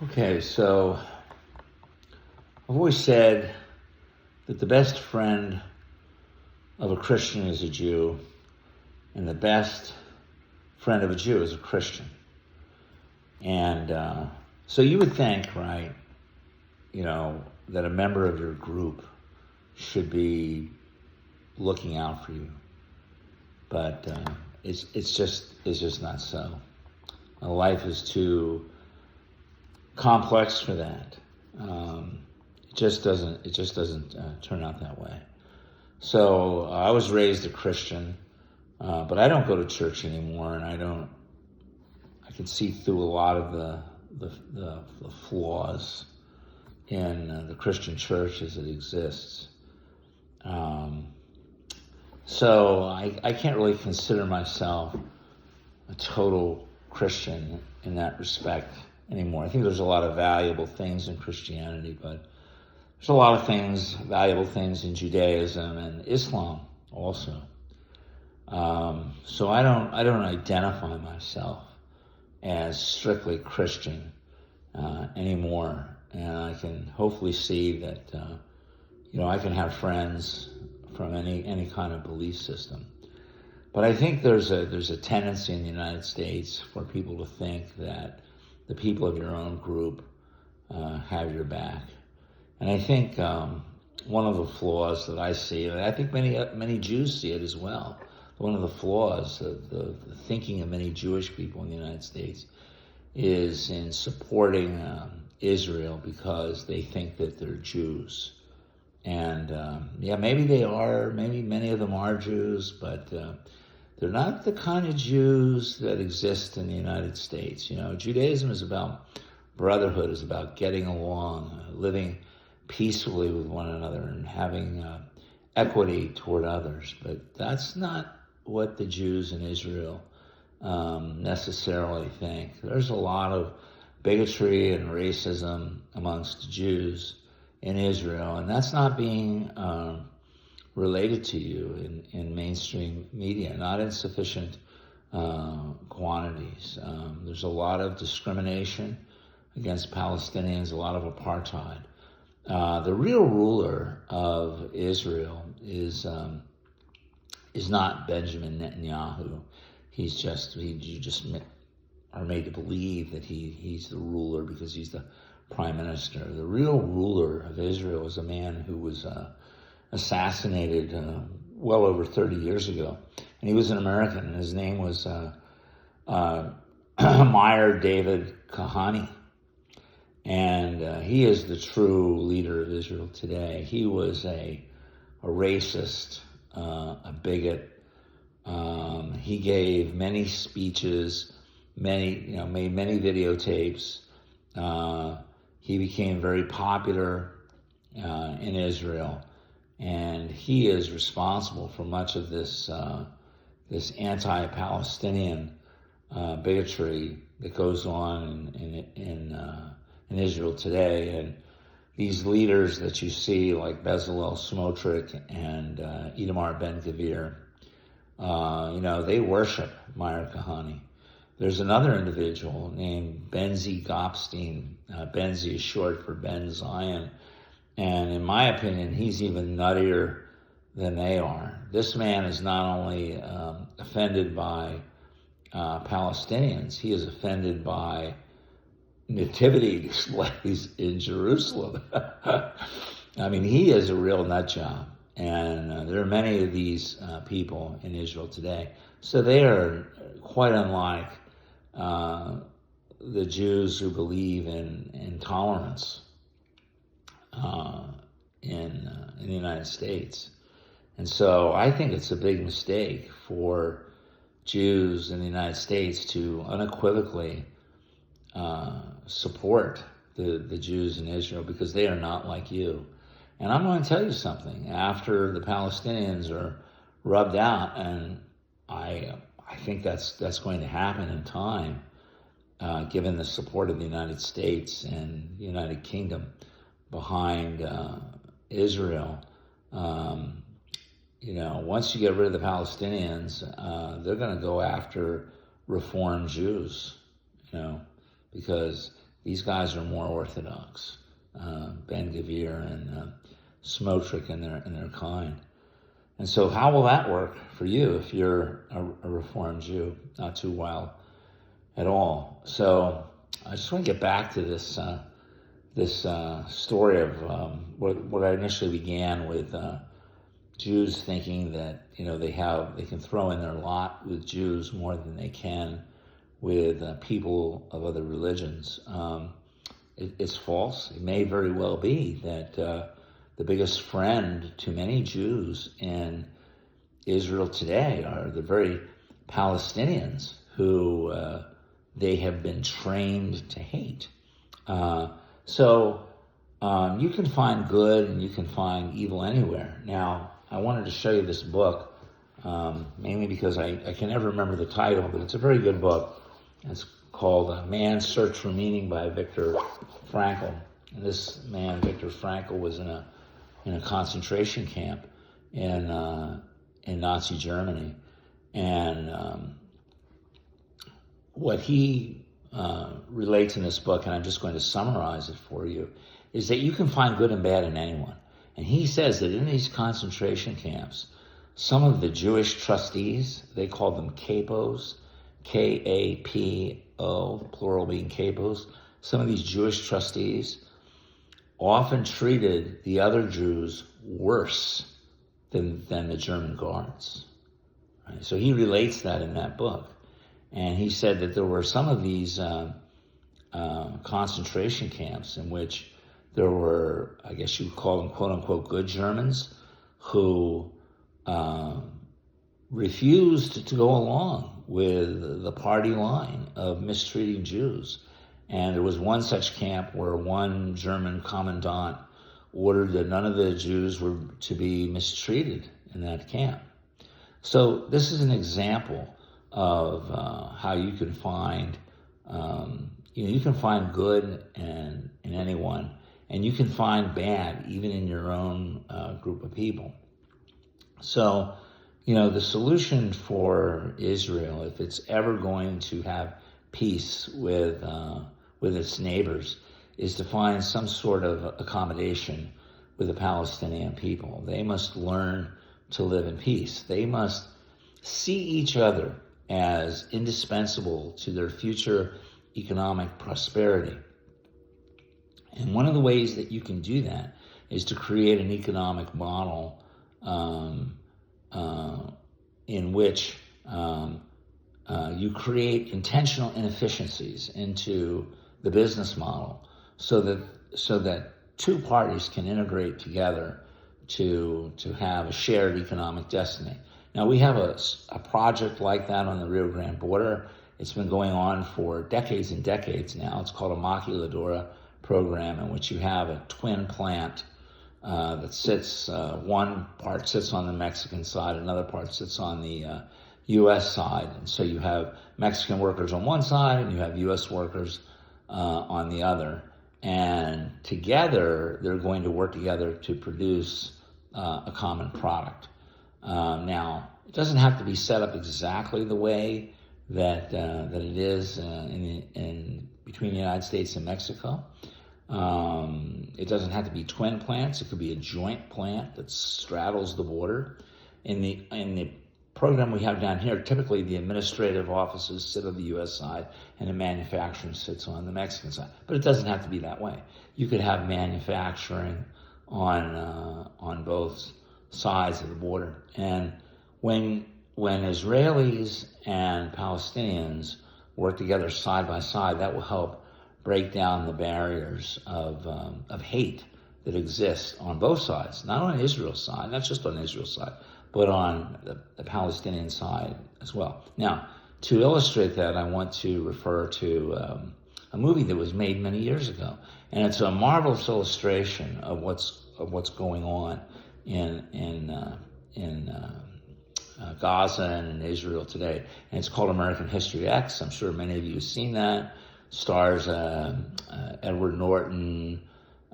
Okay, so I've always said that the best friend of a Christian is a Jew, and the best friend of a Jew is a Christian. And so you would think, right, that a member of your group should be looking out for you, but it's just not so. Life is too complex for that. It just doesn't turn out that way. So I was raised a Christian, but I don't go to church anymore, and I can see through a lot of the flaws in the Christian church as it exists. So I can't really consider myself a total Christian in that respect anymore. I think there's a lot of valuable things in Christianity, but there's a lot of valuable things in Judaism and Islam also. So I don't identify myself as strictly Christian anymore, and I can hopefully see that I can have friends from any kind of belief system. But I think there's a tendency in the United States for people to think that the people of your own group have your back. And I think one of the flaws that I see, and I think many Jews see it as well, one of the flaws of the thinking of many Jewish people in the United States is in supporting Israel because they think that they're Jews. And maybe they are, maybe many of them are Jews, but they're not the kind of Jews that exist in the United States. Judaism is about brotherhood, is about getting along, living peacefully with one another and having equity toward others. But that's not what the Jews in Israel necessarily think. There's a lot of bigotry and racism amongst Jews in Israel, and that's not being related to you in mainstream media, not in sufficient quantities. There's a lot of discrimination against Palestinians, a lot of apartheid. The real ruler of Israel is not Benjamin Netanyahu. You just are made to believe that he's the ruler because he's the prime minister. The real ruler of Israel is a man who was assassinated well over 30 years ago. And he was an American, and his name was Meir David Kahane. And he is the true leader of Israel today. He was a racist, a bigot. He gave many speeches, made many videotapes. He became very popular in Israel, and he is responsible for much of this anti-Palestinian bigotry that goes on in Israel today. And these leaders that you see, like Bezalel Smotrich and Itamar Ben-Gvir, they worship Meir Kahane. There's another individual named Benzi Gopstein. Benzi is short for Ben Zion. And in my opinion, he's even nuttier than they are. This man is not only offended by Palestinians, he is offended by nativity displays in Jerusalem. I mean, he is a real nut job. And there are many of these people in Israel today. So they are quite unlike the Jews who believe in tolerance in the United States. And so I think it's a big mistake for Jews in the United States to unequivocally support the Jews in Israel because they are not like you. And I'm going to tell you something. After the Palestinians are rubbed out, and I think that's going to happen in time, given the support of the United States and the United Kingdom behind Israel. Once you get rid of the Palestinians, they're going to go after Reformed Jews, because These guys are more orthodox. Ben Gvir and Smotrich and their kind. And so how will that work for you if you're a Reformed Jew? Not too wild at all. So I just want to get back to this story of what I initially began with Jews thinking that they can throw in their lot with Jews more than they can with people of other religions. It's false. It may very well be that the biggest friend to many Jews in Israel today are the very Palestinians who they have been trained to hate. So you can find good and you can find evil anywhere. Now, I wanted to show you this book, mainly because I can never remember the title, but it's a very good book. It's called Man's Search for Meaning by Viktor Frankl. And this man, Viktor Frankl, was in a concentration camp in Nazi Germany. And what he relates in this book, and I'm just going to summarize it for you, is that you can find good and bad in anyone. And he says that in these concentration camps, some of the Jewish trustees, they called them capos, K-A-P-O, plural being capos. Some of these Jewish trustees often treated the other Jews worse than the German guards. Right? So he relates that in that book. And he said that there were some of these concentration camps in which there were, I guess you would call them quote unquote good Germans who refused to go along with the party line of mistreating Jews. And there was one such camp where one German commandant ordered that none of the Jews were to be mistreated in that camp. So this is an example of how you can find, you can find good in anyone, and you can find bad even in your own group of people. So, the solution for Israel, if it's ever going to have peace with its neighbors, is to find some sort of accommodation with the Palestinian people. They must learn to live in peace. They must see each other as indispensable to their future economic prosperity. And one of the ways that you can do that is to create an economic model in which you create intentional inefficiencies into the business model so that two parties can integrate together to have a shared economic destiny. Now, we have a project like that on the Rio Grande border. It's been going on for decades and decades now. It's called a Maquiladora program, in which you have a twin plant that sits, one part sits on the Mexican side, another part sits on the U.S. side. And so you have Mexican workers on one side and you have U.S. workers on the other. And together, they're going to work together to produce a common product. Now, it doesn't have to be set up exactly the way that it is in between the United States and Mexico. It doesn't have to be twin plants. It could be a joint plant that straddles the border. In the program we have down here, typically the administrative offices sit on the U.S. side and the manufacturing sits on the Mexican side. But it doesn't have to be that way. You could have manufacturing on both sides of the border. And when Israelis and Palestinians work together side by side, that will help break down the barriers of hate that exist on both sides, not on Israel's side, not just on Israel's side, but on the Palestinian side as well. Now, to illustrate that, I want to refer to a movie that was made many years ago, and it's a marvelous illustration of what's going on in Gaza and in Israel today. And it's called American History X. I'm sure many of you have seen that. Stars Edward Norton,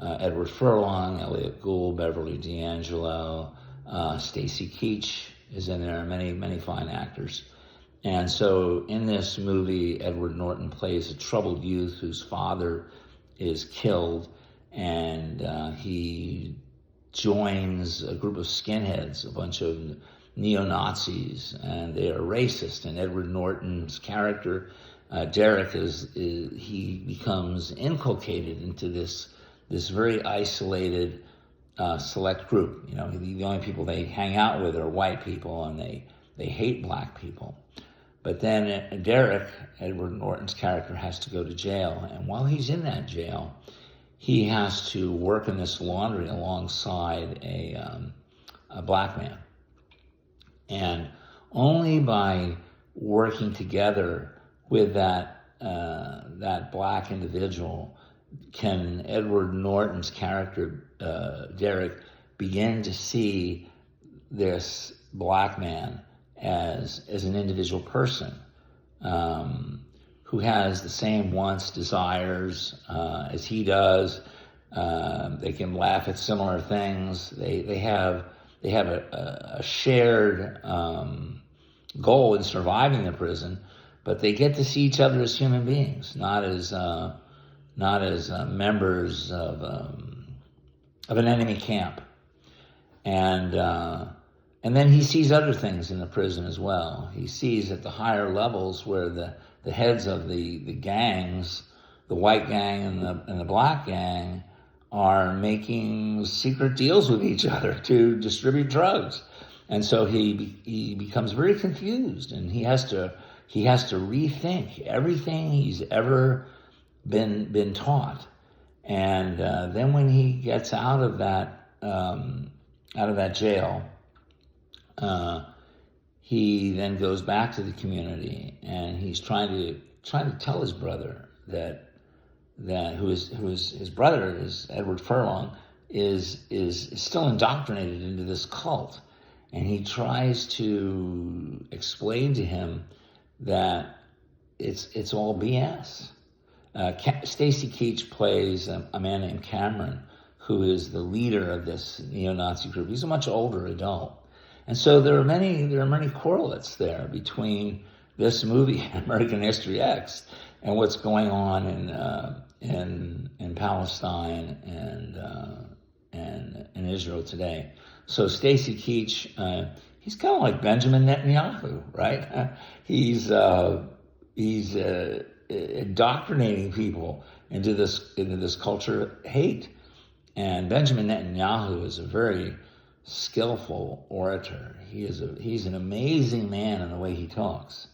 Edward Furlong, Elliot Gould, Beverly D'Angelo, Stacy Keach is in there, many fine actors. And so in this movie, Edward Norton plays a troubled youth whose father is killed, and he joins a group of skinheads, a bunch of neo-Nazis, and they are racist. And Edward Norton's character, Derek, he becomes inculcated into this very isolated select group. You know, the only people they hang out with are white people, and they hate black people. But then Derek, Edward Norton's character, has to go to jail, and while he's in that jail, he has to work in this laundry alongside a black man. And only by working together with that black individual can Edward Norton's character, Derek, begin to see this black man as an individual person who has the same wants, desires as he does. They can laugh at similar things. They have a shared goal in surviving the prison, but they get to see each other as human beings, not as members of an enemy camp. And then he sees other things in the prison as well. He sees at the higher levels where the heads of the gangs, the white gang and the black gang, are making secret deals with each other to distribute drugs. And so he becomes very confused, and he has to rethink everything he's ever been taught. And then when he gets out of that jail, he then goes back to the community, and he's trying to tell his brother that his brother is Edward Furlong is still indoctrinated into this cult, and he tries to explain to him that it's all BS. Stacy Keach plays a man named Cameron, who is the leader of this neo-Nazi group. He's a much older adult. And so there are many correlates there between this movie, American History X, and what's going on in Palestine and in Israel today. So Stacy Keach, he's kind of like Benjamin Netanyahu, right? He's indoctrinating people into this culture of hate. And Benjamin Netanyahu is a very skillful orator. He's an amazing man in the way he talks.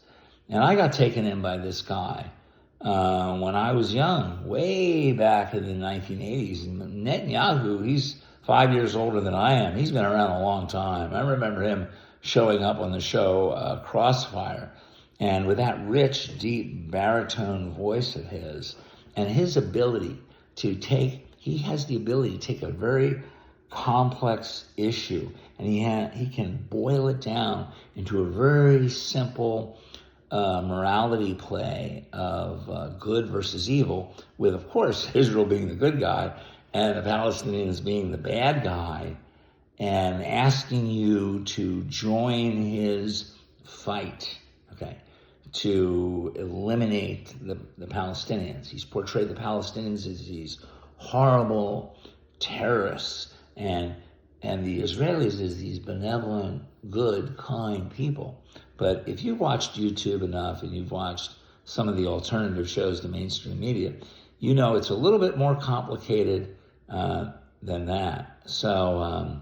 And I got taken in by this guy when I was young, way back in the 1980s. And Netanyahu, he's 5 years older than I am. He's been around a long time. I remember him showing up on the show Crossfire, and with that rich, deep baritone voice of his, and his ability to he has the ability to take a very complex issue, and he can boil it down into a very simple morality play of good versus evil, with, of course, Israel being the good guy and the Palestinians being the bad guy, and asking you to join his fight, okay, to eliminate the Palestinians. He's portrayed the Palestinians as these horrible terrorists, and the Israelis as these benevolent, good, kind people. But if you've watched YouTube enough, and you've watched some of the alternative shows to mainstream media, you know it's a little bit more complicated than that. So,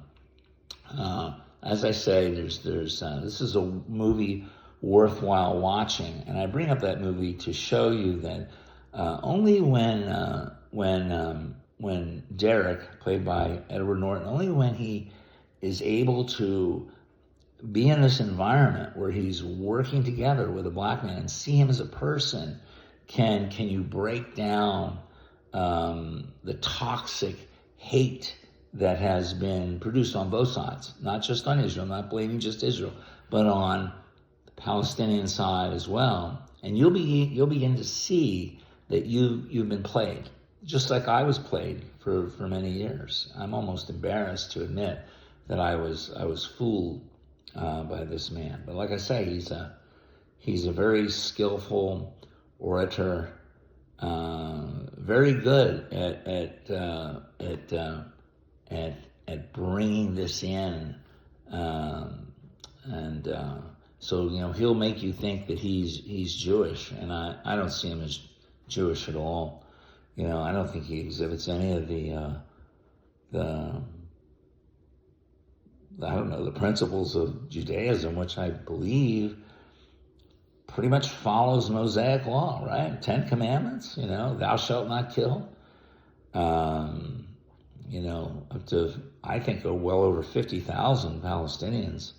as I say, there's this is a movie worthwhile watching, and I bring up that movie to show you that only when Derek, played by Edward Norton, only when he is able to be in this environment where he's working together with a black man and see him as a person, can you break down the toxic hate that has been produced on both sides, not just on Israel, not blaming just Israel, but on the Palestinian side as well. And you'll begin to see that you've been played, just like I was played for many years. I'm almost embarrassed to admit that I was fooled by this man. But like I say, He's a very skillful orator, very good at bringing this in, so he'll make you think that he's Jewish, and I don't see him as Jewish at all. I don't think he exhibits any of the principles of Judaism, which I believe pretty much follows Mosaic law, right? 10 Commandments, thou shalt not kill. Up to, I think, well over 50,000 Palestinians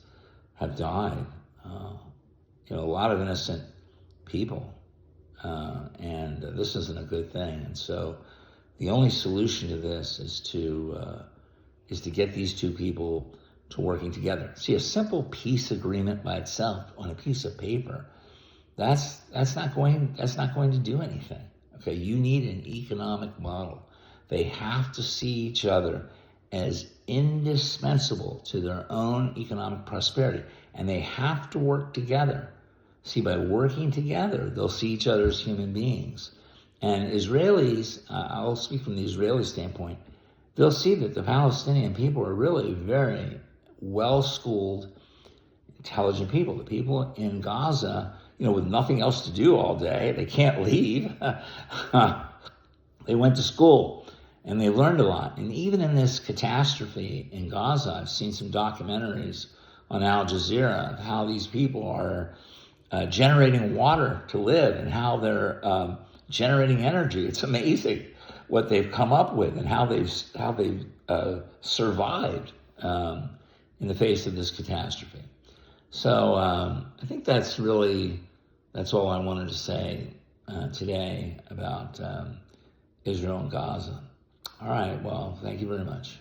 have died. A lot of innocent people. And this isn't a good thing. And so the only solution to this is to get these two people to working together. See, a simple peace agreement by itself on a piece of paper, that's not going to do anything. Okay, you need an economic model. They have to see each other as indispensable to their own economic prosperity, and they have to work together. See, by working together, they'll see each other as human beings. And Israelis, I'll speak from the Israeli standpoint, they'll see that the Palestinian people are really very well-schooled, intelligent people. The people in Gaza, with nothing else to do all day, they can't leave. They went to school and they learned a lot. And even in this catastrophe in Gaza, I've seen some documentaries on Al Jazeera of how these people are generating water to live and how they're generating energy. It's amazing what they've come up with and how they've survived in the face of this catastrophe. So I think that's all I wanted to say today about Israel and Gaza. All right, well, thank you very much.